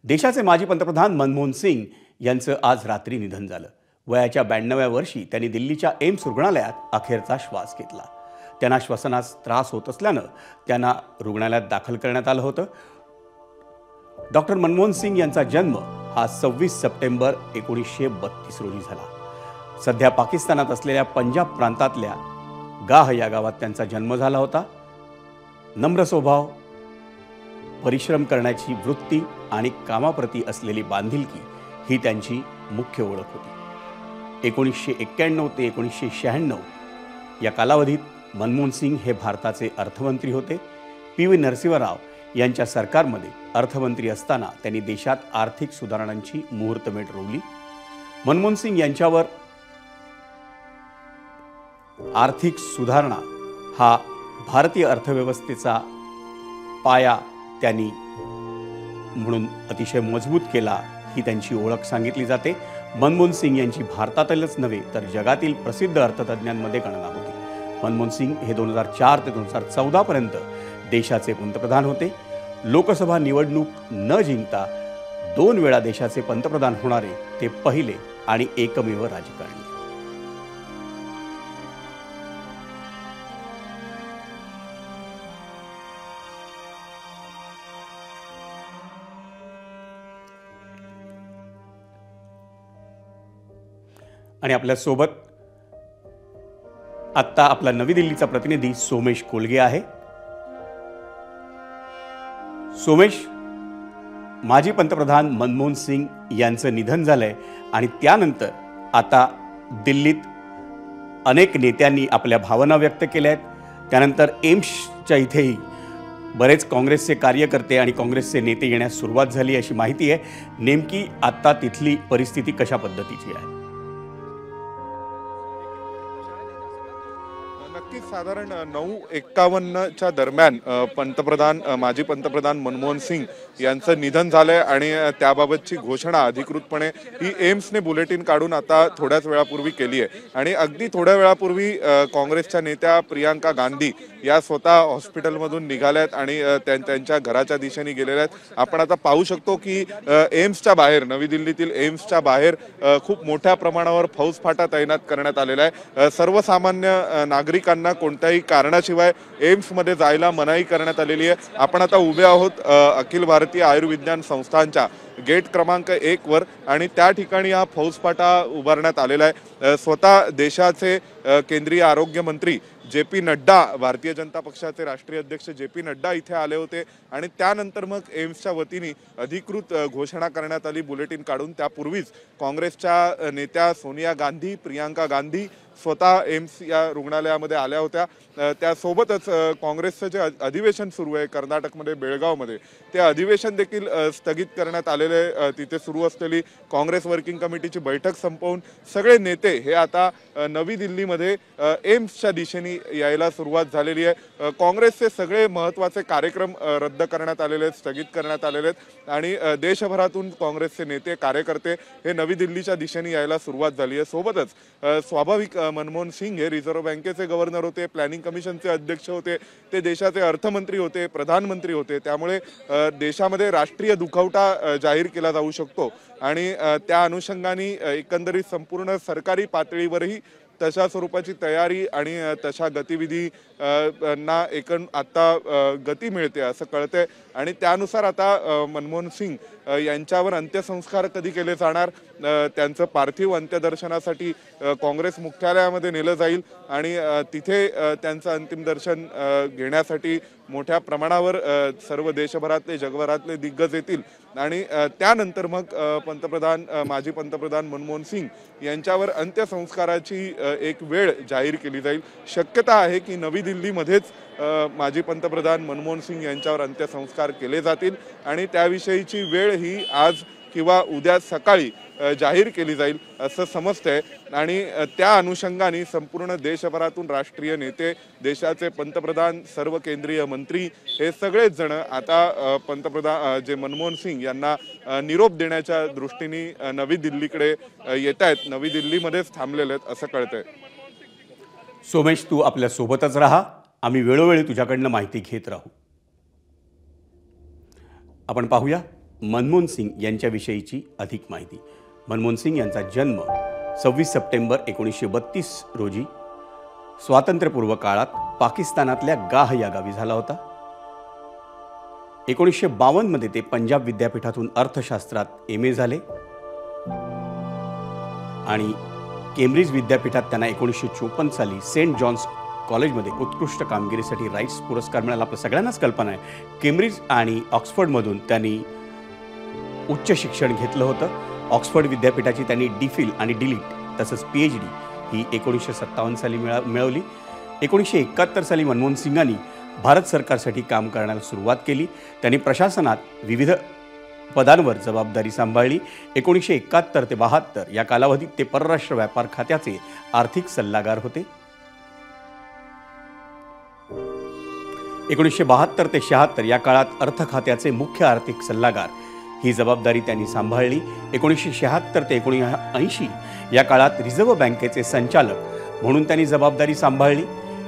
देशाचे माजी पंतप्रधान मनमोहन सिंग यांचं आज रात्री निधन झालं। वयाच्या 92व्या वर्षी त्यांनी दिल्लीच्या एम्स रुग्णालयात अखेरचा श्वास घेतला। त्यांना श्वसनास त्रास होत असल्यानं त्यांना रुग्णालयात दाखल करण्यात आलं होतं। डॉक्टर मनमोहन सिंग यांचा जन्म हा 26 सप्टेंबर 1932 रोजी झाला। सध्या पाकिस्तानात असलेल्या पंजाब प्रांतातल्या गाह या गावात त्यांचा जन्म झाला होता। नम्र स्वभाव, परिश्रम करण्याची वृत्ती आणि कामाप्रती असलेली बांधिलकी ही त्यांची मुख्य ओळख होती। 1991 ते 1996 या कालावधीत मनमोहन सिंग हे भारताचे अर्थमंत्री होते। पी.व्ही. नरसिंह राव यांच्या सरकारमध्ये अर्थमंत्री असताना त्यांनी देशात आर्थिक सुधारणांची मुहूर्तमेढ रोवली। मनमोहन सिंग यांच्यावर आर्थिक सुधारणा हा भारतीय अर्थव्यवस्थेचा पाया त्यांनी म्हणून अतिशय मजबूत केला, ही त्यांची ओळख सांगितली जाते। मनमोहन सिंग यांची भारतातलच नव्हे तर जगातील प्रसिद्ध अर्थतज्ञांमध्ये गणना होती। मनमोहन सिंग हे 2004 ते 2014 पर्यंत देशाचे पंतप्रधान होते। लोकसभा निवडणूक न जिंकता 2 वेळा देशाचे पंतप्रधान होणारे ते पहिले आणि एकमेव राजकारणी। आणि आपल्या सोबत आता आपला नवी दिल्लीचा प्रतिनिधी सोमेश कोलगे आहे। सोमेश, माजी पंतप्रधान मनमोहन सिंग यांचं निधन झालंय आणि त्यानंतर आता दिल्लीत अनेक नेत्यांनी आपल्या भावना व्यक्त केल्या आहेत। त्यानंतर एम्सच्या इथेही बरेच काँग्रेसचे कार्यकर्ते आणि काँग्रेसचे नेते येण्यास सुरुवात झाली अशी माहिती आहे। नेमकी आता तिथली परिस्थिती कशा पद्धतीची आहे? नक्कीच साधारण 9:51च्या दरम्यान माजी पंतप्रधान मनमोहन सिंग यांचं निधन झालंय आणि त्याबाबतची घोषणा अधिकृतपणे ही एम्सने बुलेटिन काढून आता थोड्याच वेळापूर्वी केली आहे। आणि अगदी थोड्या वेळापूर्वी काँग्रेसच्या नेत्या प्रियांका गांधी या स्वतः हॉस्पिटलमधून निघाल्यात आणि त्यांच्या घराच्या दिशेने गेलेल्या आहेत। आपण आता पाहू शकतो की एम्सच्या बाहेर, नवी दिल्लीतील एम्सच्या बाहेर खूप मोठ्या प्रमाणावर फौजफाटा तैनात करण्यात आलेला आहे। सर्वसामान्य नागरिकांना कोणत्याही कारणाशिवाय एम्समध्ये जायला मनाई करण्यात आलेली आहे। आपण आता उभे आहोत अखिल भारतीय आयुर्विज्ञान संस्थांच्या गेट क्रमांक 1 वर आणि त्या ठिकाणी हा फौजफाटा उभारण्यात आलेला आहे। स्वतः देशाचे केंद्रीय आरोग्य मंत्री जे.पी. नड्डा, भारतीय जनता पक्षाचे राष्ट्रीय अध्यक्ष जे.पी. नड्डा इथे आले होते आणि त्यानंतर मग एम्सच्या वतीने अधिकृत घोषणा करण्यात आली बुलेटिन काढून। त्यापूर्वीच काँग्रेसच्या नेत्या सोनिया गांधी, प्रियांका गांधी स्वतः एम्स या रुग्णालयामध्ये आल्या होत्या। त्यासोबतच काँग्रेसचं जे अधिवेशन सुरू आहे कर्नाटकमध्ये बेळगावमध्ये, ते अधिवेशन देखील स्थगित करण्यात आलेले। तिथे सुरू असलेली काँग्रेस वर्किंग कमिटीची बैठक संपवून सगळे नेते हे आता नवी दिल्लीमध्ये एम्सच्या दिशेने यायला सुरुवात झालेली आहे। काँग्रेसचे सगळे महत्त्वाचे कार्यक्रम रद्द करण्यात आलेले आहेत, स्थगित करण्यात आलेले आहेत आणि देशभरातून काँग्रेसचे नेते, कार्यकर्ते हे नवी दिल्लीच्या दिशेने यायला सुरुवात झाली आहे। सोबतच स्वाभाविक मनमोहन सिंग हे रिझर्व्ह बँकेचे गव्हर्नर होते, प्लॅनिंग कमिशनचे अध्यक्ष होते, ते देशाचे अर्थमंत्री होते, प्रधानमंत्री होते। त्यामुळे देशामध्ये राष्ट्रीय दुखवटा जाहीर केला जाऊ शकतो आणि त्या अनुषंगाने एकंदरीत संपूर्ण सरकारी पातळीवरही तशा स्वरूपाची तयारी आणि तशा गतिविधी ना आता गती मिळते असं कळतंय। आणि त्यानुसार आता मनमोहन सिंग यांच्यावर अंत्यसंस्कार कधी केले जाणार, त्यांचं पार्थिव अंत्यदर्शनासाठी काँग्रेस मुख्यालयामध्ये नेलं जाईल आणि तिथे त्यांचं अंतिम दर्शन घेण्यासाठी मोठ्या प्रमाणावर सर्व देशभरातले, जगभरातले दिग्गज येतील आणि त्यानंतर मग माजी पंतप्रधान मनमोहन सिंग यांच्यावर अंत्यसंस्काराची एक वेळ जाहीर केली जाईल। शक्यता आहे की नवी दिल्लीमध्येच माजी पंतप्रधान मनमोहन सिंग यांच्यावर अंत्यसंस्कार केले जातील आणि त्याविषयीची वेळ ही आज किंवा उद्या सकाळी जाहीर केली जाईल असं समजतंय। आणि त्या अनुषंगाने संपूर्ण देशभरातून राष्ट्रीय नेते, देशाचे पंतप्रधान, सर्व केंद्रीय मंत्री हे सगळेच जण आता पंतप्रधान जे मनमोहन सिंग यांना निरोप देण्याच्या दृष्टीने नवी दिल्लीकडे येत आहेत, नवी दिल्लीमध्येच थांबलेले आहेत असं कळतंय। सोमेश, तू आपल्या सोबतच राहा, आम्ही वेळोवेळी तुझ्याकडनं माहिती घेत राहू। आपण पाहूया मनमोहन सिंग यांच्याविषयीची अधिक माहिती. मनमोहन सिंग यांचा जन्म 26 सप्टेंबर 1932 रोजी स्वातंत्र्यपूर्व काळात पाकिस्तानातल्या गाह या गावी झाला होता. 1952 मध्ये ते पंजाब विद्यापीठातून अर्थशास्त्रात MA झाले आणि केम्ब्रिज विद्यापीठात त्यांना 1954 साली सेंट जॉन्स कॉलेजमध्ये उत्कृष्ट कामगिरीसाठी राईट्स पुरस्कार मिळाला. आपल्या सगळ्यांनाच कल्पना आहे, केम्ब्रिज आणि ऑक्सफर्डमधून त्यांनी उच्च शिक्षण घेतलं होतं. ऑक्सफर्ड विद्यापीठाची त्यांनी DPhil आणि DLitt तसंच PhD ही 1957 साली मिळवली. 1971 साली मनमोहन सिंगांनी भारत सरकारसाठी काम करण्याला सुरुवात केली. त्यांनी प्रशासनात विविध पदांवर जबाबदारी सांभाळली. 1971 ते 72 या कालावधीत ते परराष्ट्र व्यापार खात्याचे आर्थिक सल्लागार होते. 1972 ते 76 या काळात अर्थ खात्याचे मुख्य आर्थिक सल्लागार ही जबाबदारी त्यांनी सांभाळली. 1976 ते 1980 या काळात रिझर्व्ह बँकेचे संचालक म्हणून त्यांनी जबाबदारी सांभाळली.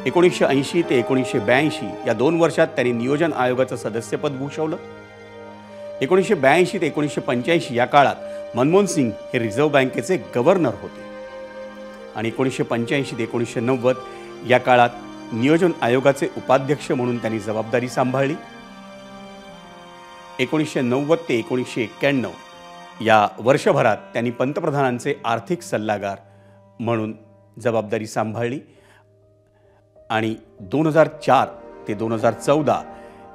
1980 ते 1982 या 2 वर्षात त्यांनी नियोजन आयोगाचं सदस्यपद भूषवलं. 1982 ते 1985 या काळात मनमोहन सिंग हे रिझर्व्ह बँकेचे गव्हर्नर होते आणि 1985 ते 1990 या काळात नियोजन आयोगाचे उपाध्यक्ष म्हणून त्यांनी जबाबदारी सांभाळली. 1990 ते 1991 या वर्षभरात त्यांनी पंतप्रधानांचे आर्थिक सल्लागार म्हणून जबाबदारी सांभाळली आणि 2004 ते 2014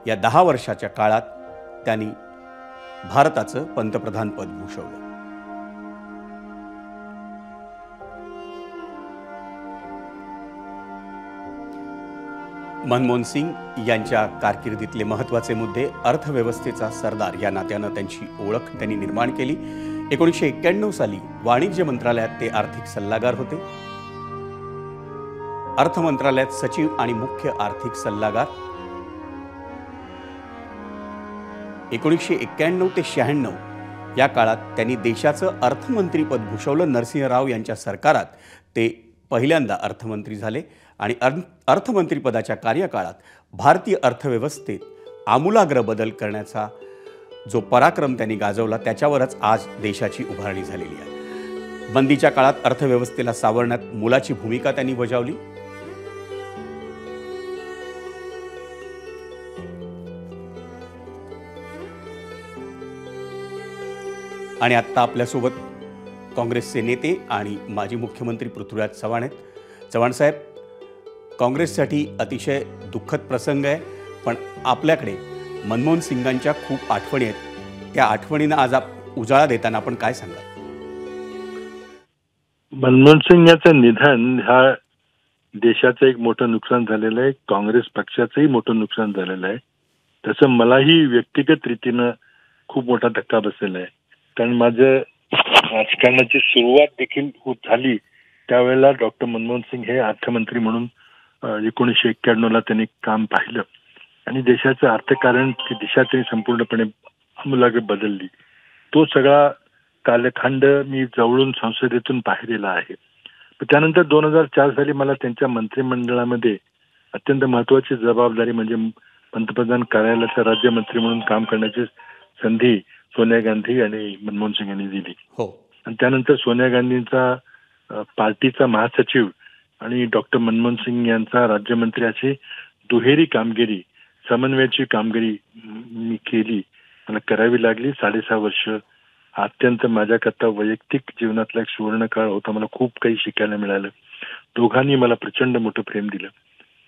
या 10 वर्षाच्या काळात त्यांनी भारताचं पंतप्रधान पद भूषवलं. मनमोहन सिंग यांच्या कारकिर्दीतले महत्त्वाचे मुद्दे: अर्थव्यवस्थेचा सरदार या नात्यानं त्यांची ओळख त्यांनी निर्माण केली. 1991 साली वाणिज्य मंत्रालयात ते आर्थिक सल्लागार होते. अर्थ मंत्रालयात सचिव आणि मुख्य आर्थिक सल्लागार. 1991 ते 96 या काळात त्यांनी देशाचं अर्थमंत्रीपद भूषवलं. नरसिंह राव यांच्या सरकारात ते पहिल्यांदा अर्थमंत्री झाले आणि अर्थमंत्रीपदाच्या कार्यकाळात भारतीय अर्थव्यवस्थेत आमूलाग्र बदल करण्याचा जो पराक्रम त्यांनी गाजवला त्याच्यावरच आज देशाची उभारणी झालेली आहे. बंदीच्या काळात अर्थव्यवस्थेला सावरण्यात मोलाची भूमिका त्यांनी बजावली. आणि आत्ता आपल्यासोबत काँग्रेसचे नेते आणि माजी मुख्यमंत्री पृथ्वीराज चव्हाण आहेत. चव्हाण साहेब, काँग्रेससाठी अतिशय दुःखद प्रसंग आहे, पण आपल्याकडे मनमोहन सिंगांच्या खूप आठवणी आहेत. त्या आठवणींना आज उजाळा देताना आपण काय सांगाल? मनमोहन सिंग याचं निधन हा देशाचं एक मोठं नुकसान झालेलं आहे, काँग्रेस पक्षाचंही मोठं नुकसान झालेलं आहे. तसं मलाही व्यक्तिगत रीतीनं खूप मोठा धक्का बसलेला आहे. कारण माझं राजकारणाची सुरुवात देखील झाली त्यावेळेला डॉक्टर मनमोहन सिंग हे अर्थमंत्री म्हणून 1991ला त्यांनी काम पाहिलं आणि देशाचं अर्थकारणची दिशा त्यांनी संपूर्णपणे आमूलाग्र बदलली. तो सगळा कालखंड मी जवळून संसदेतून पाहिलेला आहे. त्यानंतर 2004 साली मला त्यांच्या मंत्रिमंडळामध्ये अत्यंत महत्वाची जबाबदारी म्हणजे पंतप्रधान कार्यालयाचा राज्यमंत्री म्हणून काम करण्याची संधी सोनिया गांधी आणि मनमोहन सिंग यांनी दिली. आणि त्यानंतर सोनिया गांधींचा पार्टीचा महासचिव आणि डॉक्टर मनमोहन सिंग यांचा राज्यमंत्री अशी दुहेरी कामगिरी, समन्वयाची कामगिरी मी केली, मला करावी लागली. 6.5 वर्ष अत्यंत माझ्याकरता वैयक्तिक जीवनातला एक सुवर्ण काळ होता. मला खूप काही शिकायला मिळालं. दोघांनी मला प्रचंड मोठं प्रेम दिलं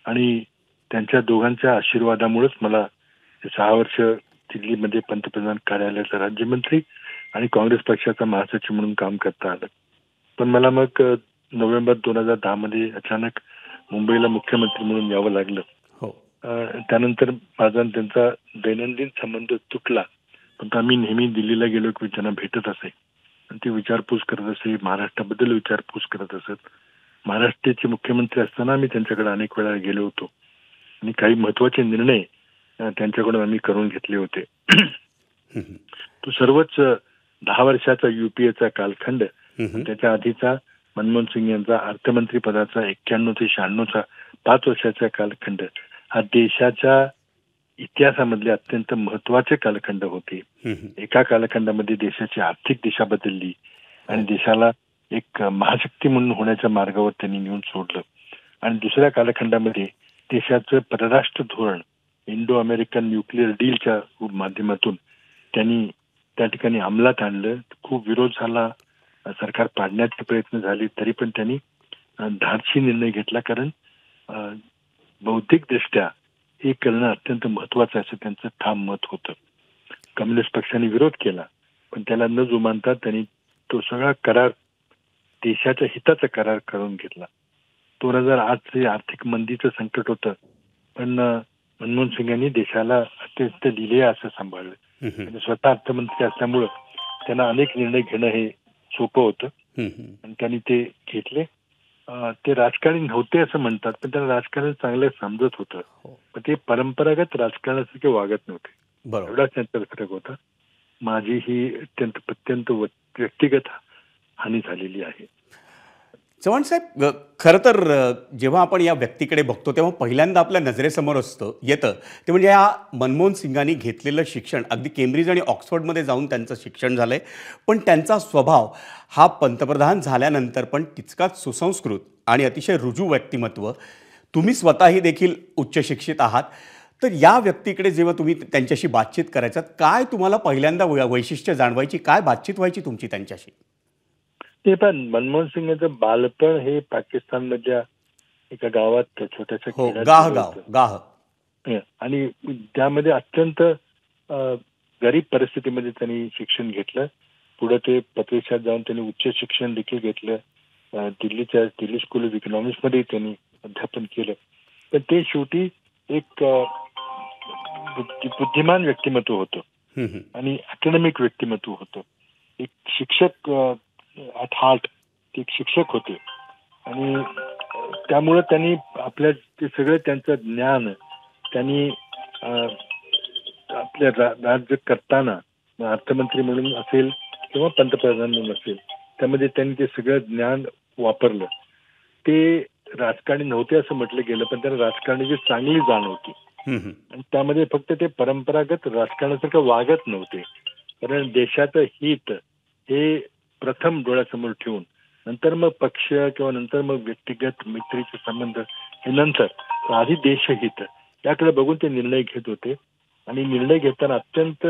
आणि त्यांच्या दोघांच्या आशीर्वादामुळेच मला 6 वर्ष दिल्लीमध्ये पंतप्रधान कार्यालयाचा राज्यमंत्री आणि काँग्रेस पक्षाचा महासचिव म्हणून काम करता आलं. पण मला मग नोव्हेंबर 2010 मध्ये अचानक मुंबईला मुख्यमंत्री म्हणून यावं लागलं. त्यानंतर माझा त्यांचा दैनंदिन संबंध तुटला, पण आम्ही नेहमी दिल्लीला गेलो की त्यांना भेटत असे आणि ते विचारपूस करत असे, महाराष्ट्राबद्दल विचारपूस करत असत. महाराष्ट्राचे मुख्यमंत्री असताना आम्ही त्यांच्याकडे अनेक वेळा गेलो होतो आणि काही महत्वाचे निर्णय त्यांच्याकडून आम्ही करून घेतले होते. तो सर्वच 10 वर्षाचा UPAचा कालखंड, त्याच्या आधीचा मनमोहन सिंग यांचा अर्थमंत्री पदाचा 91 ते 96चा 5 वर्षाचा कालखंड हा देशाच्या इतिहासामधले अत्यंत महत्वाचे कालखंड होते. एका कालखंडामध्ये देशाची आर्थिक दिशा बदलली आणि देशाला एक महाशक्ती म्हणून होण्याच्या मार्गावर त्यांनी नेऊन सोडलं. आणि दुसऱ्या कालखंडामध्ये देशाचं परराष्ट्र धोरण इंडो अमेरिकन न्यूक्लिअर डीलच्या माध्यमातून त्यांनी त्या ठिकाणी अंमलात आणलं. खूप विरोध झाला, सरकार पाडण्याचे प्रयत्न झाले, तरी पण त्यांनी धाडसी निर्णय घेतला. कारण बौद्धिकदृष्ट्या हे करणं अत्यंत महत्वाचं असं त्यांचं ठाम मत होतं. कम्युनिस्ट पक्षाने विरोध केला, पण त्याला न जुमानता त्यांनी तो सगळा करार देशाच्या हिताचा करार करून घेतला. 2008 आर्थिक मंदीचं संकट होतं, पण मनमोहन सिंग यांनी देशाला अत्यंत लिहिले असं सांभाळलं. आणि स्वतः अर्थमंत्री असल्यामुळं त्यांना अनेक निर्णय घेणं हे सोपं होतं आणि त्यांनी ते घेतले. ते राजकारणी नव्हते असं म्हणतात, पण त्यांना राजकारण चांगलं समजत होतं, पण ते परंपरागत राजकारणासारखे वागत नव्हते. एवढाच त्यांचा फरक होता. माझी ही अत्यंत व्यक्तिगत हानी झालेली आहे. चव्हाण साहेब, खरं तर जेव्हा आपण या व्यक्तीकडे बघतो तेव्हा पहिल्यांदा आपल्या नजरेसमोर येतं ते म्हणजे या मनमोहन सिंगांनी घेतलेलं शिक्षण. अगदी केम्ब्रिज आणि ऑक्सफर्डमध्ये जाऊन त्यांचं शिक्षण झालंय, पण त्यांचा स्वभाव हा पंतप्रधान झाल्यानंतर पण तितकाच सुसंस्कृत आणि अतिशय रुजू व्यक्तिमत्व. तुम्ही स्वतःही देखील उच्च शिक्षित आहात, तर या व्यक्तीकडे जेव्हा तुम्ही त्यांच्याशी बातचीत करायचात, काय तुम्हाला पहिल्यांदा वैशिष्ट्य जाणवायची, काय बातचीत व्हायची तुमची त्यांच्याशी? ते पण मनमोहन सिंग यांचं बालपण हे पाकिस्तानमधल्या एका गावात छोट्याशा गाह आणि त्यामध्ये अत्यंत गरीब परिस्थितीमध्ये त्यांनी शिक्षण घेतलं. पुढे ते पदवीशात जाऊन त्यांनी उच्च शिक्षण देखील घेतलं. दिल्ली स्कूल ऑफ इकॉनॉमिक्स मध्ये त्यांनी अध्यापन केलं. पण ते शेवटी एक बुद्धिमान व्यक्तिमत्व होतं आणि अकॅडमिक व्यक्तिमत्व होतं. एक शिक्षक ॲट हार्ट ते एक शिक्षक होते आणि त्यामुळं त्यांनी आपल्या ते सगळं त्यांचं ज्ञान त्यांनी आपल्या राज्य करताना अर्थमंत्री म्हणून असेल किंवा पंतप्रधान म्हणून असेल त्यामध्ये त्यांनी ते सगळं ज्ञान वापरलं. ते राजकारणी नव्हते असं म्हटलं गेलं, पण त्यांना राजकारणाची चांगली जाण होती आणि त्यामध्ये फक्त ते परंपरागत राजकारणासारखं वागत नव्हते. कारण देशाचं हित हे प्रथम डोळ्यासमोर ठेवून नंतर मग पक्ष किंवा नंतर मग व्यक्तिगत मैत्रीचे संबंध हे नंतर आधी देशहित याकडे बघून ते निर्णय घेत होते. आणि निर्णय घेताना अत्यंत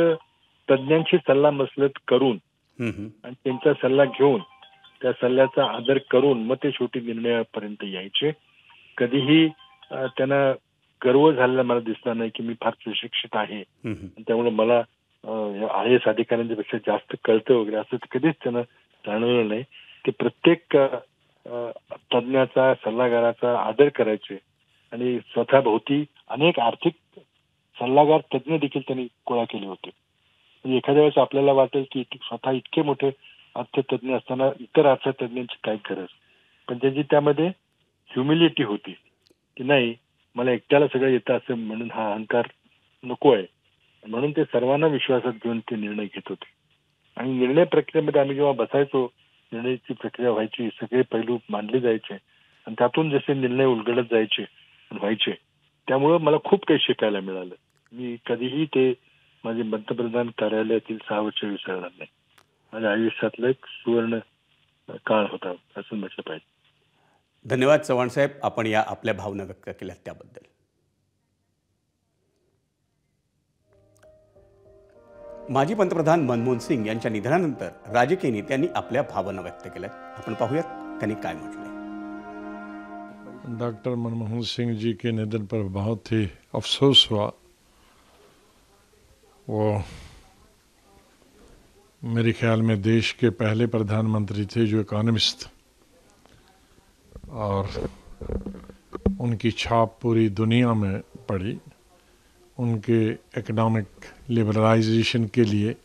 तज्ञांशी सल्लामसलत करून आणि त्यांचा सल्ला घेऊन त्या सल्ल्याचा आदर करून मग ते शेवटी निर्णयापर्यंत यायचे. कधीही त्यांना गर्व झालेला मला दिसला नाही की मी फार सुशिक्षित आहे त्यामुळे मला आय एस अधिकाऱ्यांच्या पेक्षा जास्त कळतं वगैरे असं कधीच त्यांना जाणवलं नाही. ते प्रत्येक तज्ञाचा सल्लागाराचा आदर करायचे आणि स्वतःभोवती अनेक आर्थिक सल्लागार तज्ञ देखील त्यांनी गोळा केले होते. म्हणजे एखाद्या वेळेस आपल्याला वाटेल की स्वतः इतके मोठे अर्थतज्ञ असताना इतर अर्थतज्ञांची काय गरज, पण त्यांची त्यामध्ये ह्युमिलिटी होती की नाही मला एकट्याला सगळं येतं असं म्हणून हा अहंकार नको आहे. म्हणून ते सर्वांना विश्वासात घेऊन ते निर्णय घेत होते. आणि निर्णय प्रक्रियेमध्ये आम्ही जेव्हा बसायचो निर्णयाची प्रक्रिया व्हायची, सगळे पैलू मांडले जायचे आणि त्यातून जसे निर्णय उलगडत जायचे व्हायचे त्यामुळं मला खूप काही शिकायला मिळालं. मी कधीही ते माझे पंतप्रधान कार्यालयातील 6 वर्ष विसरणार नाही. माझ्या आयुष्यातला एक सुवर्ण काळ होता असं म्हटलं पाहिजे. धन्यवाद चव्हाण साहेब, आपण या आपल्या भावना व्यक्त केल्यात त्याबद्दल. माजी पंतप्रधान मनमोहन सिंग यांच्या निधनानंतर राजकीय नेत्यांनी आपल्या भावना व्यक्त केल्यात. आपण पाहूयात त्यांनी काय म्हटलंय. डॉक्टर मनमोहन सिंह जी के निधन पर बहुत ही अफसोस हुआ. वो मेरे ख्याल में देश के पहले प्रधानमंत्री थे जो इकोनॉमिस्ट, और उनकी छाप पूरी दुनिया में पड़ी. उनके इकोनॉमिक लिबरलाइजेशन के लिए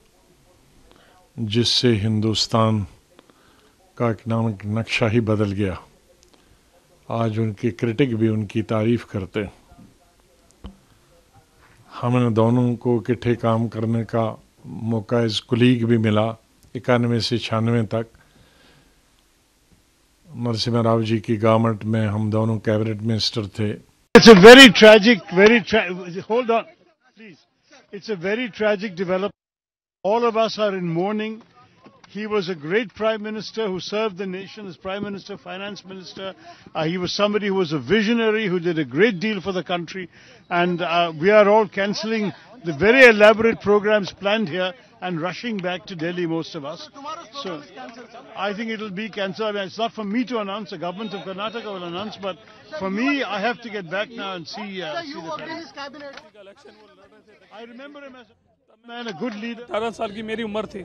जिससे हिंदुस्तान का इकोनॉमिक नक्शा ही बदल गया. आज उनके क्रिटिक भी उनकी तारीफ करते. हमें दोनों को इकट्ठे काम करने का मौका एज कुलीग भी मिला 91 से 96 तक. नरसिम्हा राव जी की गवर्नमेंट में हम दोनों कैबिनेट मिनिस्टर थे. It's a very tragic, hold on. Please. It's a very tragic development. All of us are in mourning. He was a great prime minister who served the nation as prime minister, finance minister. He was somebody who was a visionary, who did a great deal for the country. And we are all cancelling the very elaborate programs planned here and rushing back to Delhi, most of us. So I think it will be cancelled. It's not for me to announce. The government of Karnataka will announce. But for me, I have to get back now and see the cabinet. I remember him as a man, a good leader. 18 साल की मेरी उम्र थी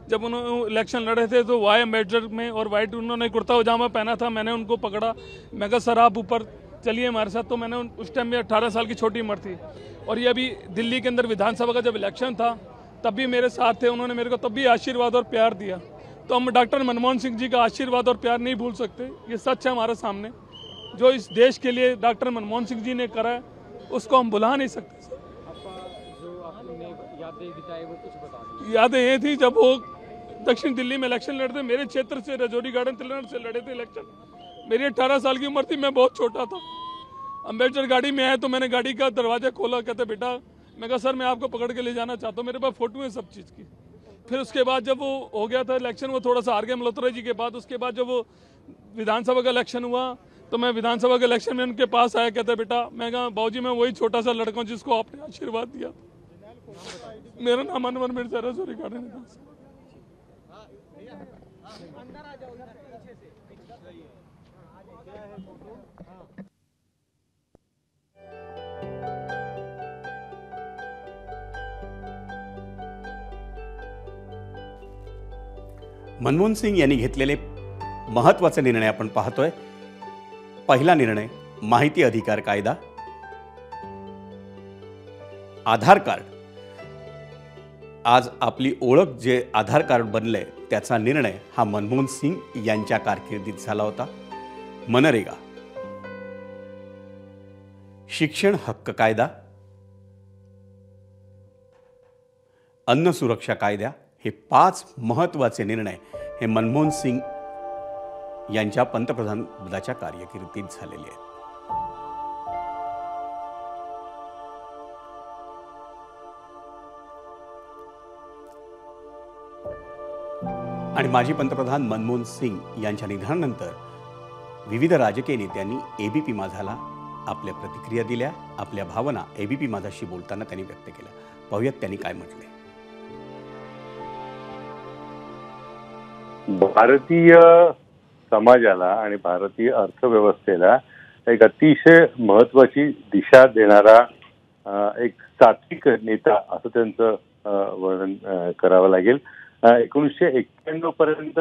जब उन्होंने election लड़े थे, तो Wai ambassador में और वाइट उन्होंने कुर्ता पजामा पहना था। मैंने उनको पकड़ा, मैं कहा सर आप ऊपर चलिए हमारे साथ। तो मैंने उस टाइम में 18 साल की छोटी उम्र थी। और ये अभी दिल्ली के अंदर विधानसभा का जब इलेक्शन था तब भी मेरे साथ थे। उन्होंने मेरे को तब भी आशीर्वाद और प्यार दिया। तो हम डॉक्टर मनमोहन सिंह जी का आशीर्वाद और प्यार नहीं भूल सकते। ये सच है हमारे सामने। जो इस देश के लिए डॉक्टर मनमोहन सिंह जी ने करा है उसको हम भुला नहीं सकते। यादें ये थी जब वो दक्षिण दिल्ली में इलेक्शन लड़ते, मेरे क्षेत्र से रजौरी गार्डन तिलहट से लड़े थे इलेक्शन। मेरी 18 साल की उम्र थी, मैं बहुत छोटा था। अम्बेडकर गाड़ी में आए तो मैंने गाड़ी का दरवाजा खोला, कहते बेटा, मैं कहा सर मैं आपको पकड़ के ले जाना चाहता हूँ, मेरे पास फोटो है सब चीज़ की। फिर उसके बाद जब वो हो गया था इलेक्शन, वो थोड़ा सा हार गए मल्होत्रा जी के बाद। उसके बाद जब वो विधानसभा का इलेक्शन हुआ तो मैं विधानसभा के इलेक्शन में उनके पास आया, कहते बेटा, मैं कहा बाबूजी मैं वही छोटा सा लड़का हूँ जिसको आपने आशीर्वाद दिया। मेरा नाम अनवर मिर्जा, रजौरी गार्डन। मनमोहन सिंग यांनी घेतलेले महत्त्वाचे निर्णय आपण पाहतोय। पहिला निर्णय, माहिती अधिकार कायदा, आधार कार्ड। आज आपली ओळख जे आधार कार्ड बनले त्याचा निर्णय हा मनमोहन सिंग यांच्या कारकिर्दीत झाला होता। मनरेगा, शिक्षण हक्क कायदा, अन्न सुरक्षा कायदा, हे 5 महत्त्वाचे निर्णय हे मनमोहन सिंग यांच्या पंतप्रधान पदाच्या कारकिर्दीत झालेले आहेत। आणि माजी पंतप्रधान मनमोहन सिंग यांच्या निधनानंतर विविध राजकीय नेत्यांनी एबीपी माझाला आपल्या प्रतिक्रिया दिल्या, आपल्या भावना एबीपी माझाशी बोलताना त्यांनी व्यक्त केल्या। पाहूयात त्यांनी काय म्हटले। भारतीय समाजाला आणि भारतीय अर्थव्यवस्थेला एक अतिशय महत्त्वाची दिशा देणारा एक सात्विक नेता असं त्यांचं वर्णन करावं लागेल। 1991 पर्यंत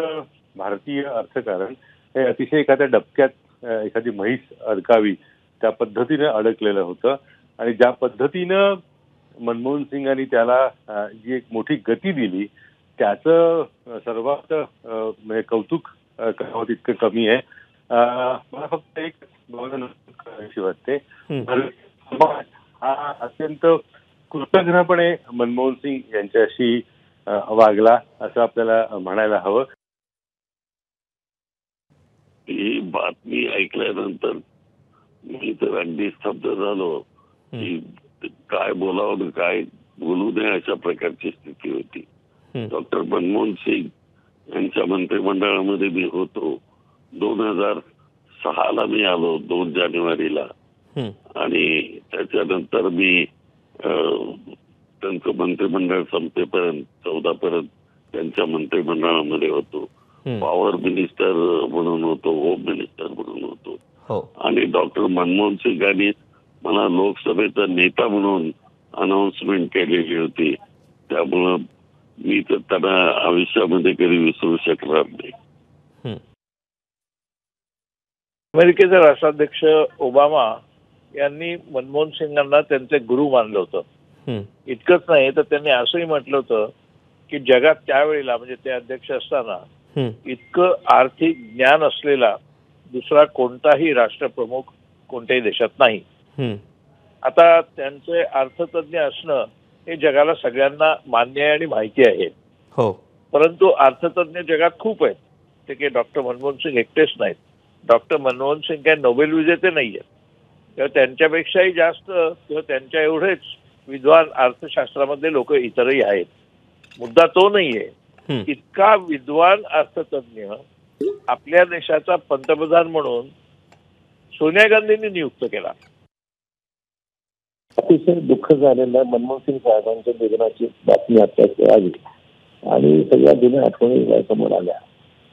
भारतीय अर्थकारण हे अतिशय एखाद्या डबक्यात एखादी म्हैस अडकावी त्या पद्धतीने अडकलेलं होतं। आणि ज्या पद्धतीनं मनमोहन सिंगांनी त्याला जी एक मोठी गती दिली त्याचं सर्वात म्हणजे कौतुक करावं तितकं कमी आहे। मला फक्त एक करायची वाटते, हा अत्यंत कृतज्ञपणे मनमोहन सिंग यांच्याशी वागला असं आपल्याला म्हणायला हवं। ही बातमी ऐकल्यानंतर मी तर अगदी स्तब्ध झालो की काय बोलावं काय बोलू नये अशा प्रकारची स्थिती होती। डॉक्टर मनमोहन सिंग यांच्या मंत्रिमंडळामध्ये मी होतो। 2006ला मी आलो 2 जानेवारीला आणि त्याच्यानंतर मी त्यांचं मंत्रिमंडळ संपेपर्यंत 14 पर्यंत त्यांच्या मंत्रिमंडळामध्ये होतो। पॉवर मिनिस्टर म्हणून होतो, होम मिनिस्टर म्हणून होतो। आणि डॉक्टर मनमोहन सिंगांनी मला लोकसभेचा नेता म्हणून अनाउन्समेंट केलेली होती। त्यामुळं मी तर त्यांना आयुष्यामध्ये कधी विसरू शकणार नाही। अमेरिकेचे राष्ट्राध्यक्ष ओबामा यांनी मनमोहन सिंगांना त्यांचे गुरु मानलं होतं। इतकंच नाही तर त्यांनी असंही म्हटलं होतं की जगात त्यावेळेला म्हणजे ते अध्यक्ष असताना इतकं आर्थिक ज्ञान असलेला दुसरा कोणताही राष्ट्रप्रमुख कोणत्याही देशात नाही। आता त्यांचे अर्थतज्ञ असणं हे जगाला सगळ्यांना मान्य आहे आणि माहिती आहे। हो, परंतु अर्थतज्ञ जगात खूप आहेत, ते काही डॉक्टर मनमोहन सिंग एकटेच नाहीत। डॉक्टर मनमोहन सिंग काही नोबेल विजेते नाहीयेत, तेव्हा त्यांच्यापेक्षाही जास्त किंवा त्यांच्या एवढेच विद्वान अर्थशास्त्रामधले लोक इतरही आहेत. मुद्दा तो नाहीये. इतका विद्वान अर्थतज्ञ आपल्या देशाचा पंतप्रधान म्हणून सोनिया गांधींनी नियुक्त केला. अतिशय दुःख झालेलं मनमोहन सिंग साहेबांच्या निधनाची बातमी आता आली आणि सगळ्या जुन्या आठवणी समोर आल्या.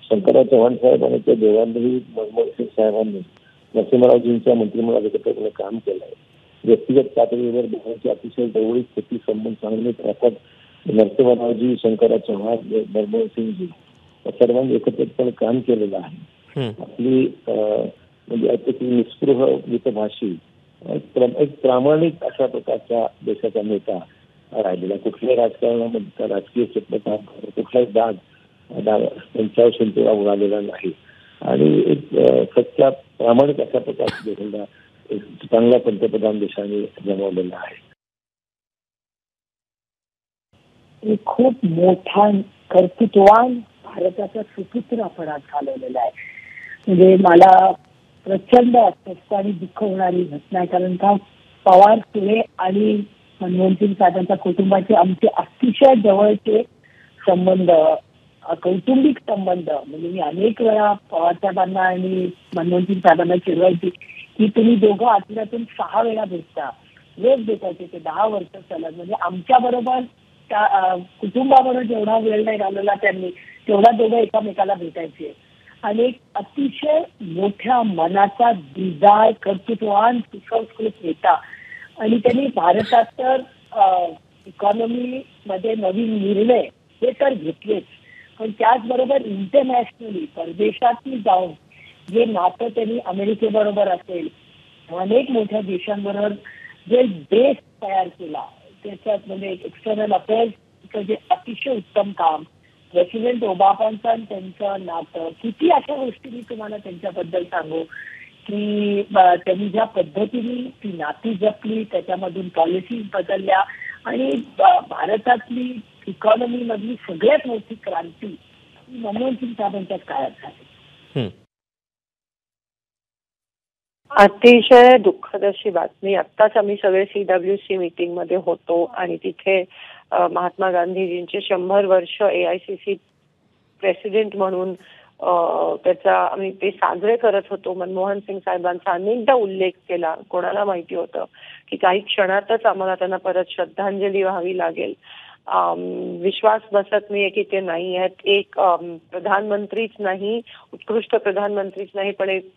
शंकरराव चव्हाण साहेब आणि त्या देवांनीही मनमोहन सिंग साहेबांनी नरसिंहरावजींच्या मंत्रिमंडळात एकत्रितपणे काम केलंय. व्यक्तिगत पातळीवर दोघांची अतिशय जवळीक स्थिती संबंध चांगले राहतात. नरसिंहरावजी, शंकरराव चव्हाण, मनमोहन सिंगजी सर्वांनी एकत्रितपणे काम केलेलं आहे. आपली म्हणजे अतिशय निस्पृह मितभाषी एक प्रामाणिक अशा प्रकारच्या देशाचा नेता राहिलेला. कुठल्याही राजकारणामध्ये राजकीय क्षेत्रात कुठलाही दाग त्यांच्यावर शिंतोडा उडालेला नाही आणि एक सच्चा प्रामाणिक अशा प्रकारच्या देशाला एक चांगला पंतप्रधान देशाने जमवलेला आहे. खूप मोठा कर्तृत्ववान भारताचा सुपुत्र आपण आज घालवलेला आहे. म्हणजे मला प्रचंड अस्वस्थ आणि दुःख होणारी घटना आहे. कारण का पवार सुळे आणि मनमोहन सिंग साहेबांच्या कुटुंबाचे आमचे अतिशय जवळचे संबंध, कौटुंबिक संबंध. म्हणजे मी अनेक वेळा पवार साहेबांना आणि मनमोहन सिंग साहेबांना चिरवायची की तुम्ही दोघं आठवड्यातून 6 वेळा भेटता, रोज भेटायचे ते 10 वर्ष सलग. म्हणजे आमच्या बरोबर त्या कुटुंबाबरोबर जेवढा वेळ नाही घालवला त्यांनी तेवढा दोघं एकामेकाला भेटायचे. आणि एक अतिशय मोठ्या मनाचा दिलदार कर्तृत्ववान सुसंस्कृत नेता. आणि त्यांनी भारतात तर इकॉनॉमी मध्ये नवीन निर्णय हे तर घेतलेच, पण त्याचबरोबर इंटरनॅशनली परदेशातही जाऊन जे नातं त्यांनी अमेरिकेबरोबर असेल, अनेक मोठ्या देशांबरोबर जे बेस तयार केला त्याच्यात म्हणजे एक्सटर्नल अफेअर्सचं जे अतिशय उत्तम काम, प्रेसिडेंट ओबामांचं त्यांचं नातं, किती अशा गोष्टी मी तुम्हाला त्यांच्याबद्दल सांगू की त्यांनी ज्या पद्धतीने ती नाती जपली, त्याच्यामधून पॉलिसीज बदलल्या आणि भारतातली इकॉनॉमी मधली सगळ्यात मोठी क्रांती मनमोहन सिंग साहेबांच्याच काळात झाली. अतिशय दुःखद अशी बातमी. आत्ताच आम्ही सगळे CWC मीटिंग मध्ये होतो आणि तिथे महात्मा गांधीजींचे 100 वर्ष AICC प्रेसिडेंट म्हणून त्याचा आम्ही ते साजरे करत होतो. मनमोहन सिंग साहेबांचा अनेकदा उल्लेख केला. कोणाला माहिती होतं की काही क्षणातच आम्हाला त्यांना परत श्रद्धांजली व्हावी लागेल. विश्वास बसत नाहीये की ते नाही आहेत. एक प्रधानमंत्रीच नाही, उत्कृष्ट प्रधानमंत्रीच नाही, पण एक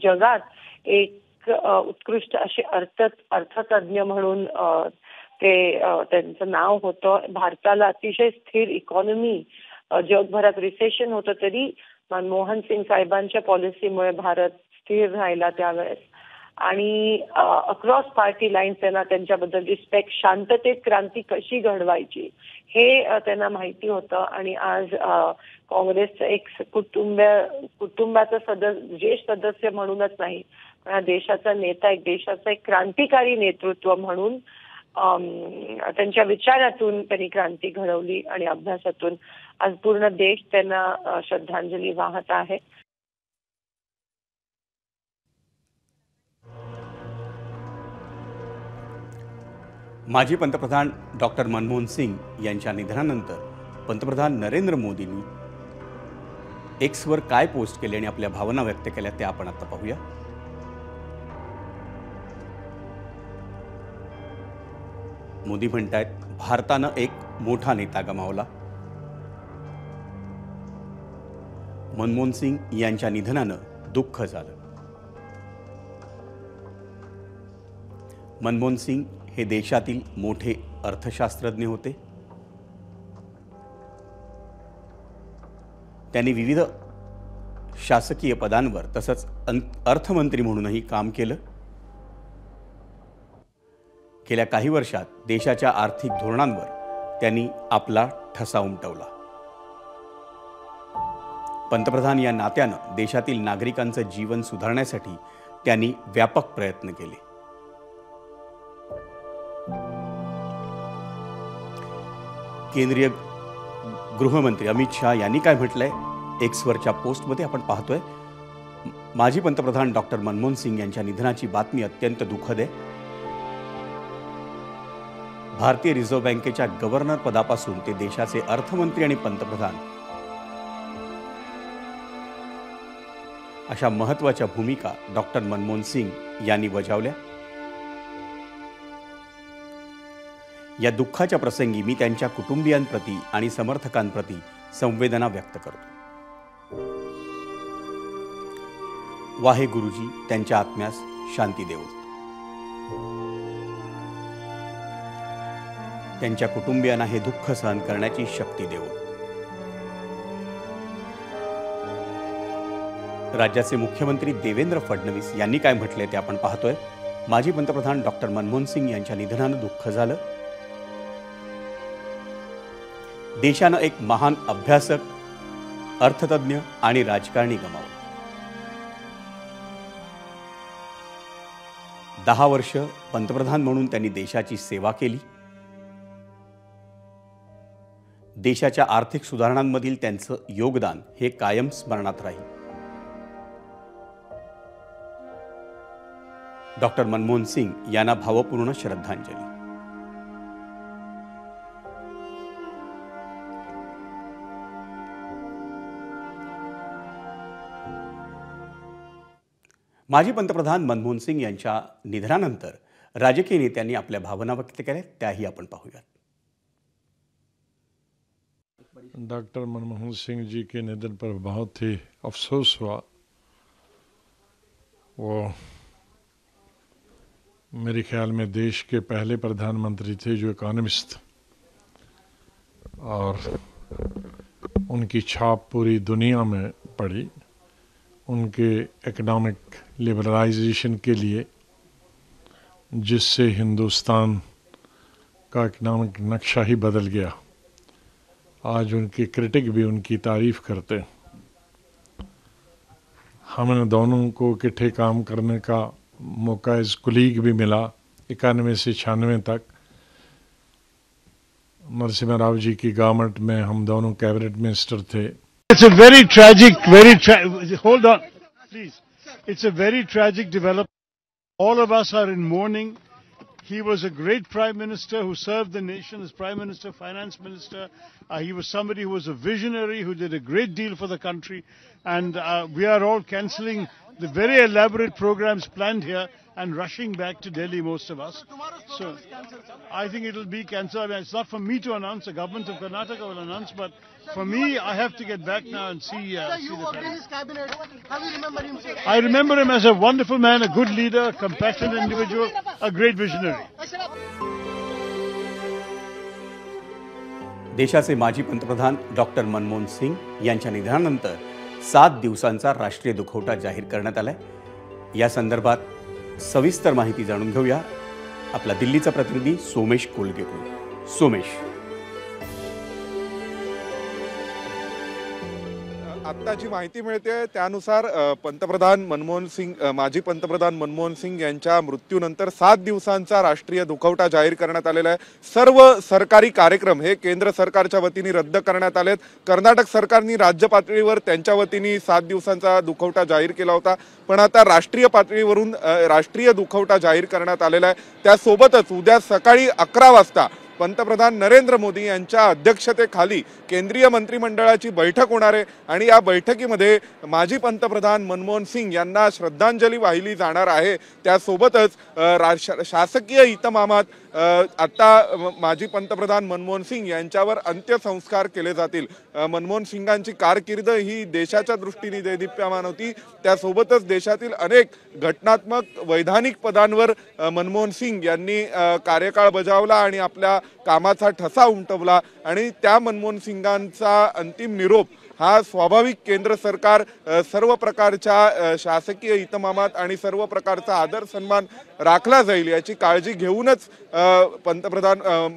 जगात एक उत्कृष्ट असे अर्थतज्ञ म्हणून ते त्यांचं नाव होतं. भारताला अतिशय स्थिर इकॉनॉमी, जगभरात रिसेशन होतं तरी मनमोहन सिंग साहेबांच्या पॉलिसीमुळे भारत स्थिर राहिला त्यावेळेस. आणि अक्रॉस पार्टी लाईन्स त्यांना त्यांच्याबद्दल रिस्पेक्ट, शांततेत क्रांती कशी घडवायची हे त्यांना माहिती होतं. आणि आज काँग्रेसचं एक कुटुंबाचं ज्येष्ठ सदस्य म्हणूनच नाही, पण हा देशाचा नेता, एक देशाचा एक क्रांतिकारी नेतृत्व म्हणून त्यांच्या विचारातून त्यांनी क्रांती घडवली आणि अभ्यासातून आज पूर्ण देश त्यांना श्रद्धांजली वाहत आहे. माजी पंतप्रधान डॉक्टर मनमोहन सिंग यांच्या निधनानंतर पंतप्रधान नरेंद्र मोदींनी एक्सवर काय पोस्ट केले आणि आपल्या भावना व्यक्त केल्या त्या आपण आता पाहूया. मोदी म्हणतायत, भारतानं एक मोठा नेता गमावला. मनमोहन सिंग यांच्या निधनानं दुःख झालं. मनमोहन सिंग हे देशातील मोठे अर्थशास्त्रज्ञ होते. त्यांनी विविध शासकीय पदांवर तसंच अर्थमंत्री म्हणूनही काम केलं. गेल्या काही वर्षात देशाच्या आर्थिक धोरणांवर त्यांनी आपला ठसा उमटवला. पंतप्रधान या नात्यानं देशातील नागरिकांचं जीवन सुधारण्यासाठी त्यांनी व्यापक प्रयत्न केले. केंद्रीय गृहमंत्री अमित शहा यांनी काय म्हटलंय एक्सवरच्या पोस्टमध्ये आपण पाहतोय. माजी पंतप्रधान डॉक्टर मनमोहन सिंग यांच्या निधनाची बातमी अत्यंत दुःखद आहे. भारतीय रिझर्व्ह बँकेच्या गव्हर्नर पदापासून ते देशाचे अर्थमंत्री आणि पंतप्रधान अशा महत्त्वाच्या भूमिका डॉक्टर मनमोहन सिंग यांनी बजावल्या। या दुःखाच्या प्रसंगी मी त्यांच्या कुटुंबियांप्रती आणि समर्थकांप्रती संवेदना व्यक्त करतो। वाहे गुरुजी त्यांच्या आत्म्यास शांती देवो, त्यांच्या कुटुंबियांना हे दुःख सहन करण्याची शक्ती देवो। राज्याचे मुख्यमंत्री देवेंद्र फडणवीस यांनी काय म्हटले ते आपण पाहतोय। माजी पंतप्रधान डॉक्टर मनमोहन सिंग यांच्या निधनानं दुःख झालं। देशानं एक महान अभ्यासक, अर्थतज्ञ आणि राजकारणी गमावला। 10 वर्ष पंतप्रधान म्हणून त्यांनी देशाची सेवा केली। देशाच्या आर्थिक सुधारणांमधील त्यांचं योगदान हे कायम स्मरणात राहील। डॉक्टर मनमोहन सिंग यांना भावपूर्ण श्रद्धांजली। माजी पंतप्रधान मनमोहन सिंग यांच्या निधनानंतर राजकीय नेत्यांनी आपल्या भावना व्यक्त केल्या, त्याही आपण पाहूयात। डॉक्टर मनमोहन सिंह जी के निधन पर बहुत ही अफसोस हुआ। वो मेरे ख्याल में देश के पहले प्रधानमंत्री थे जो इकोनॉमिस्ट, और उनकी छाप पूरी दुनिया में पड़ी। उनके इकोनॉमिक लिबरलाइजेशन के लिए, जिससे हिंदुस्तान का इकोनॉमिक नक्शा ही बदल गया। आज उनके क्रिटिक भी उनकी तारीफ करते। हमें दोनों को इकट्ठे काम करने का मौका एज कुलीग भी मिला 91 से 96 तक। नरसिम्हा राव जी की गवर्नमेंट में हम दोनों कैबिनेट मिनिस्टर थे। It's a very tragic, hold on, please. It's a very tragic development. All of us are in mourning. He was a great prime minister who served the nation as prime minister, finance minister. He was somebody who was a visionary, who did a great deal for the country. And we are all cancelling the very elaborate programs planned here and rushing back to Delhi, most of us. So I think it will be cancelled. I mean, it's not for me to announce. The government of Karnataka will announce. But for me, I have to get back now and see the cabinet. How do you remember him, sir? I remember him as a wonderful man, a good leader, a compassionate individual, a great visionary. देशाचे माजी पंतप्रधान doctor Manmohan Singh यांच्या निधनानंतर 7 दिवसांचा राष्ट्रीय दुखवटा जाहीर करण्यात आलाय। या संदर्भात सविस्तर माहिती जाणून घेऊया आपला दिल्लीचा प्रतिनिधी सोमेश कोलगेकडून। सोमेश, आत्ता जी माहिती मिळते त्यानुसार पंतप्रधान मनमोहन सिंग, माजी पंतप्रधान मनमोहन सिंग यांच्या मृत्यूनंतर 7 दिवसांचा राष्ट्रीय दुखवटा जाहीर करण्यात आलेला आहे। सर्व सरकारी कार्यक्रम हे केंद्र सरकारच्या वतीने रद्द करण्यात आलेत। कर्नाटक सरकारने राज्य पातळीवर त्यांच्या वतीने 7 दिवसांचा दुखवटा जाहीर केला होता, पण आता राष्ट्रीय पातळीवरून राष्ट्रीय दुखवटा जाहीर करण्यात आलेला आहे। त्यासोबतच उद्या सकाळी 11 वाजता पंतप्रधान नरेंद्र मोदी यांच्या अध्यक्षतेखाली केंद्रीय मंत्रिमंडळाची बैठक होणार आहे आणि या बैठकीमध्ये माजी पंतप्रधान मनमोहन सिंग यांना श्रद्धांजली वाहिली जाणार आहे। त्यासोबतच शासकीय इतमामात आता माजी पंतप्रधान मनमोहन सिंग यांच्यावर अंत्यसंस्कार केले जातील। मनमोहन सिंगांची कारकीर्द ही देशाच्या दृष्टीने देदीप्यमान होती। त्यासोबतच देशातील अनेक घटनात्मक वैधानिक पदांवर मनमोहन सिंग यांनी कार्यकाळ बजावला आणि आपल्या कामाचा ठसा उमटवला आणि त्या मनमोहन सिंगांचा अंतिम निरोप हा स्वाभाविक केंद्र सरकार सर्व प्रकारच्या शासकीय इतमामात आणि सर्व प्रकारचा आदर सन्मान राखला जाईल याची काळजी घेऊनच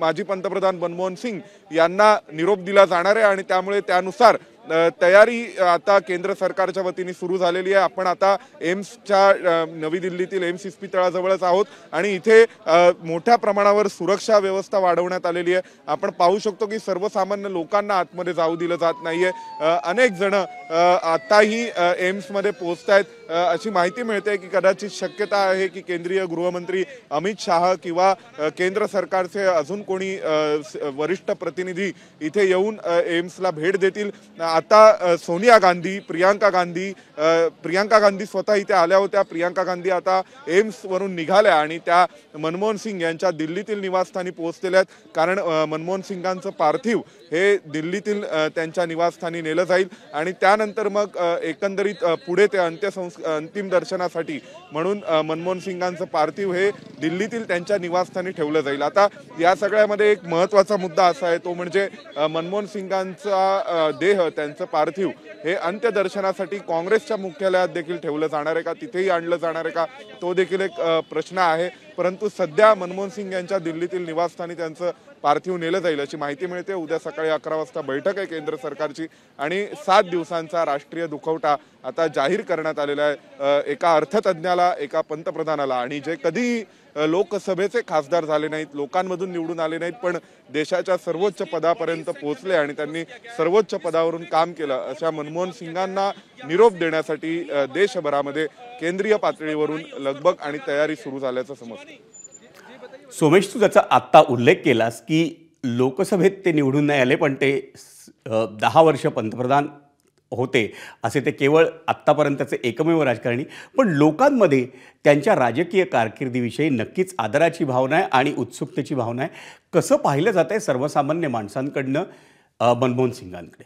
माजी पंतप्रधान मनमोहन सिंग यांना निरोप दिला जाणार आहे आणि त्यामुळे त्यानुसार तयारी आता केंद्र सरकारच्या वतीने सुरू झालेली आहे. आपण आता एम्सच्या नवी दिल्लीतील एम्स इस्पितळाजवळच आहोत आणि इथे मोठ्या प्रमाणावर सुरक्षा व्यवस्था वाढवण्यात आलेली आहे. आपण पाहू शकतो की सर्वसामान्य लोकांना आतमध्ये जाऊ दिलं जात नाहीये. अनेक जण आताही एम्समध्ये पोहोचतायत. अशी माहिती मिळते की कदाचित शक्यता आहे की केंद्रीय गृहमंत्री अमित शाह किंवा केंद्र सरकारचे अजून कोणी वरिष्ठ प्रतिनिधी इथे येऊन एम्सला भेट देतील. आता सोनिया गांधी, प्रियांका गांधी स्वतः इथे आल्या होत्या. प्रियांका गांधी आता एम्स वरून निघाल्या आणि त्या मनमोहन सिंग यांच्या दिल्लीतील निवासस्थानी पोहोचलेल्या आहेत. कारण मनमोहन सिंगांचं पार्थिव हे दिल्लीतील त्यांच्या निवासस्थानी नेलं जाईल आणि त्यानंतर मग एकंदरीत पुढे ते अंतिम दर्शनासाठी म्हणून मनमोहन सिंगांचं पार्थिव हे दिल्लीतील त्यांच्या निवासस्थानी ठेवलं जाईल. आता या सगळ्यामध्ये एक महत्त्वाचा मुद्दा असा आहे, तो म्हणजे मनमोहन सिंगांचा देह, त्यांचं पार्थिव हे अंत्यदर्शनासाठी काँग्रेसच्या मुख्यालयात देखील ठेवलं जाणार आहे का, तिथेही आणलं जाणार आहे का, तो देखील एक प्रश्न आहे. परंतु सध्या मनमोहन सिंग यांच्या दिल्लीतील निवासस्थानी त्यांचं पार्थिव नेलं जाईल अशी माहिती मिळते. उद्या सकाळी 11 वाजता बैठक आहे केंद्र सरकारची आणि 7 दिवसांचा राष्ट्रीय दुखवटा आता जाहीर करण्यात आलेला आहे. एका अर्थतज्ञाला, एका पंतप्रधानाला आणि जे कधी लोकसभेचे खासदार झाले नाहीत, लोकांमधून निवडून आले नाहीत, पण देशाच्या सर्वोच्च पदापर्यंत पोहोचले आणि त्यांनी सर्वोच्च पदावरून काम केलं, अशा मनमोहन सिंगांना निरोप देण्यासाठी देशभरामध्ये केंद्रीय पातळीवरून लगबग आणि तयारी सुरू झाल्याचं समजतं. सोमेश, तू त्याचा आत्ता उल्लेख केलास की लोकसभेत ते निवडून नाही आले, पण ते 10 वर्ष पंतप्रधान होते, असे ते केवळ आत्तापर्यंतचे एकमेव राजकारणी. पण लोकांमध्ये त्यांच्या राजकीय कारकिर्दीविषयी नक्कीच आदराची भावना आहे आणि उत्सुकतेची भावना आहे. कसं पाहिलं जात आहे सर्वसामान्य माणसांकडनं मनमोहन सिंगांकडे?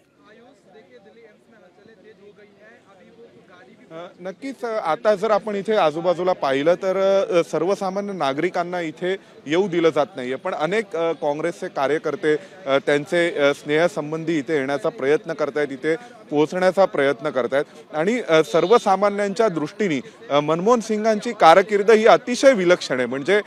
नक्कीच आता जर आपण इथे आजूबाजूला पाहिलं तर सर्वसामान्य नागरिकांना इथे येऊ दिलं जात नाहीये. पण अनेक काँग्रेसचे कार्यकर्ते त्यांचे स्नेहसंबंधी इथे येण्याचा प्रयत्न करतायत, इथे पोहोचण्याचा प्रयत्न करतायत आणि सर्वसामान्यांच्या दृष्टीने मनमोहन सिंगांची कारकीर्द ही अतिशय विलक्षण आहे. म्हणजे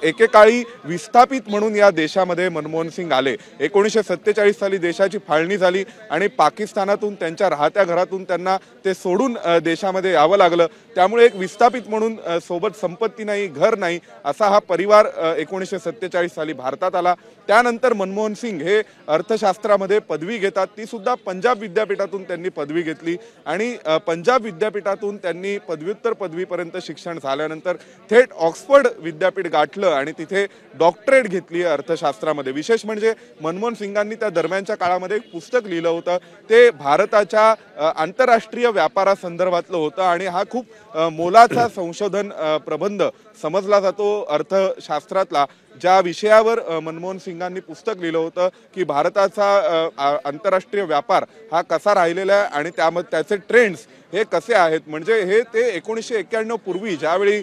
एकेकाळी विस्थापित म्हणून या देशामध्ये मनमोहन सिंग आले. 1947 साली देशाची फाळणी झाली आणि पाकिस्तानातून त्यांच्या राहत्या घरातून त्यांना ते सोडून देशामध्ये यावं लागलं. त्यामुळे एक विस्थापित म्हणून सोबत संपत्ती नाही, घर नाही, असा हा परिवार 1947 साली भारतात आला. त्यानंतर मनमोहन सिंग हे अर्थशास्त्रामध्ये पदवी घेतात. ती सुद्धा पंजाब विद्यापीठातून त्यांनी पदवी घेतली आणि पंजाब विद्यापीठातून त्यांनी पदव्युत्तर पदवीपर्यंत शिक्षण झाल्यानंतर थेट ऑक्सफर्ड विद्यापीठ गाठलं आणि तिथे डॉक्टरेट घेतली अर्थशास्त्रामध्ये. विशेष म्हणजे मनमोहन सिंगांनी त्या दरम्यानच्या काळामध्ये एक पुस्तक लिहिलं होतं, ते भारताच्या आंतरराष्ट्रीय व्यापारासंदर्भातलं होतं आणि हा खूप मोलाचा संशोधन प्रबंध समजला जातो अर्थशास्त्रातला. ज्या विषयावर मनमोहन सिंगांनी पुस्तक लिहिलं होतं की भारताचा आंतरराष्ट्रीय व्यापार हा कसा राहिलेला आहे आणि त्यामध्ये त्याचे ट्रेंड्स हे कसे आहेत. म्हणजे हे ते 1991 पूर्वी ज्यावेळी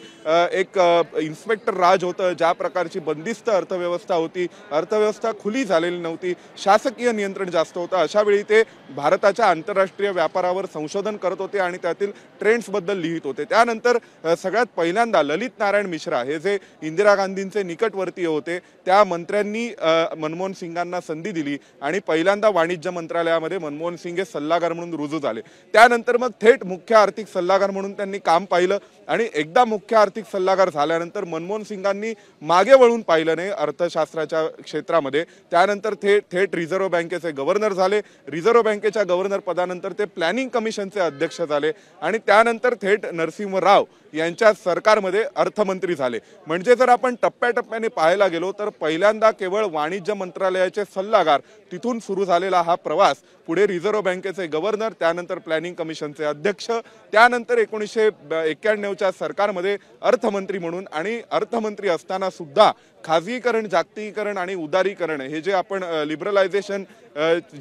एक इन्स्पेक्टर राज होतं, ज्या प्रकारची बंदिस्त अर्थव्यवस्था होती, अर्थव्यवस्था खुली झालेली नव्हती, शासकीय नियंत्रण जास्त होतं, अशा वेळी ते भारताच्या आंतरराष्ट्रीय व्यापारावर संशोधन करत होते आणि त्यातील ट्रेंड्सबद्दल लिहित होते. त्यानंतर सगळ्यात पहिल्यांदा ललित नारायण मिश्रा हे जे इंदिरा गांधींचे निकटवर्तीय होते, त्या मंत्र्यांनी मनमोहन सिंगांना संधी दिली आणि पहिल्यांदा वाणिज्य मंत्रालयामध्ये मनमोहन सिंग हे सल्लागार म्हणून रुजू झाले. त्यानंतर मग थेट मुख्य आर्थिक सल्लागार म्हणून त्यांनी काम पाहिलं आणि एकदा मुख्य आर्थिक सल्लागार झाल्यानंतर मनमोहन सिंगांनी मागे वळून पाहिलं नाही अर्थशास्त्राच्या क्षेत्रामध्ये. त्यानंतर थेट रिझर्व्ह बँकेचे गव्हर्नर झाले. रिझर्व्ह बँकेच्या गव्हर्नर पदानंतर ते प्लॅनिंग कमिशनचे अध्यक्ष झाले आणि त्यानंतर थेट नरसिंह राव यांच्या सरकारमध्ये अर्थमंत्री झाले. म्हणजे जर आपण टप्प्याटप्प्याने पाहायला गेलो तर पहिल्यांदा केवळ वाणिज्य मंत्रालयाचे सल्लागार, तिथून सुरू झालेला हा प्रवास पुढे रिझर्व्ह बँकेचे गव्हर्नर, त्यानंतर प्लॅनिंग कमिशनचे अध्यक्ष, त्यानंतर 1991च्या सरकारमध्ये अर्थमंत्री म्हणून आणि अर्थमंत्री असताना सुद्धा खाजगीकरण, जागतिकीकरण आणि उदारीकरण हे जे आपण लिबरलायझेशन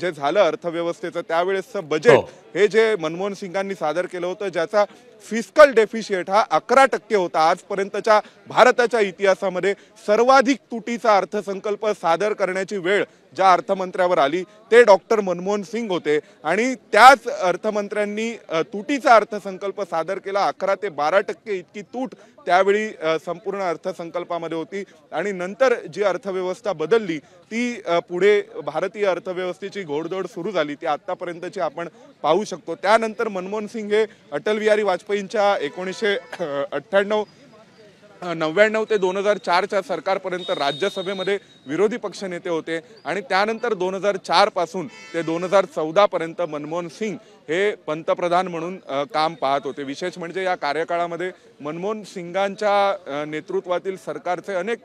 जे झालं अर्थव्यवस्थेचं त्यावेळेसचं बजेट हे जे मनमोहन सिंगांनी सादर केलं होतं, ज्याचा फिस्कल डेफिशिएट हा 11% होता. आजपर्यंतच्या भारताच्या इतिहासामध्ये सर्वाधिक तुटीचा अर्थसंकल्प सादर करण्याची वेळ ज्या अर्थमंत्र्यावर आली ते डॉक्टर मनमोहन सिंग होते आणि त्याच अर्थमंत्र्यांनी तुटीचा अर्थसंकल्प सादर केला. 11 ते 12% इतकी तूट त्यावेळी संपूर्ण अर्थसंकल्पामध्ये होती आणि नंतर जी अर्थव्यवस्था बदलली ती पुढे भारतीय अर्थव्यवस्थेची घोडदौड सुरू झाली ती आतापर्यंतची आपण पाहू शकतो। त्यानंतर मनमोहन सिंग हे अटल बिहारी वाजपेयींच्या 1999 ते 2004च्या सरकारपर्यंत राज्यसभेमध्ये विरोधी पक्षनेते होते आणि त्यानंतर 2004 पासून ते 2014 पर्यंत मनमोहन सिंग हे पंतप्रधान म्हणून काम पाहत होते। विशेष म्हणजे या कार्यकाळामध्ये मनमोहन सिंगांच्या नेतृत्वातील सरकारचे अनेक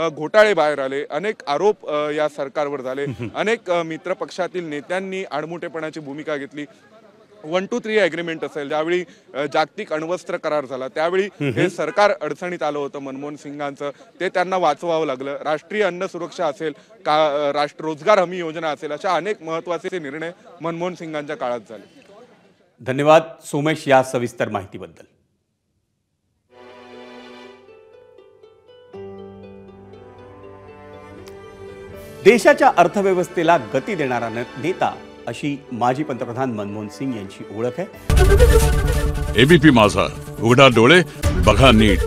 घोटाळे बाहेर आले, अनेक आरोप या सरकारवर झाले, अनेक मित्रपक्षातील नेत्यांनी आडमुठेपणाची भूमिका घेतली। 1-2-3 अग्रीमेंट असेल, ज्यावेळी जागतिक अण्वस्त्र करार झाला त्यावेळी हे सरकार अडचणीत आलं होतं मनमोहन सिंगांचं, ते त्यांना वाचवावं लागलं। राष्ट्रीय अन्न सुरक्षा असेल, रोजगार हमी योजना असेल, अशा अनेक महत्त्वाचे निर्णय मनमोहन सिंगांच्या काळात झाले। धन्यवाद सोमेश या सविस्तर माहितीबद्दल। देशाच्या अर्थव्यवस्थेला गती देणारा नेता अशी माजी पंतप्रधान मनमोहन सिंग यांची ओळख आहे। एबीपी माझा, उघडा डोळे बघा नीट।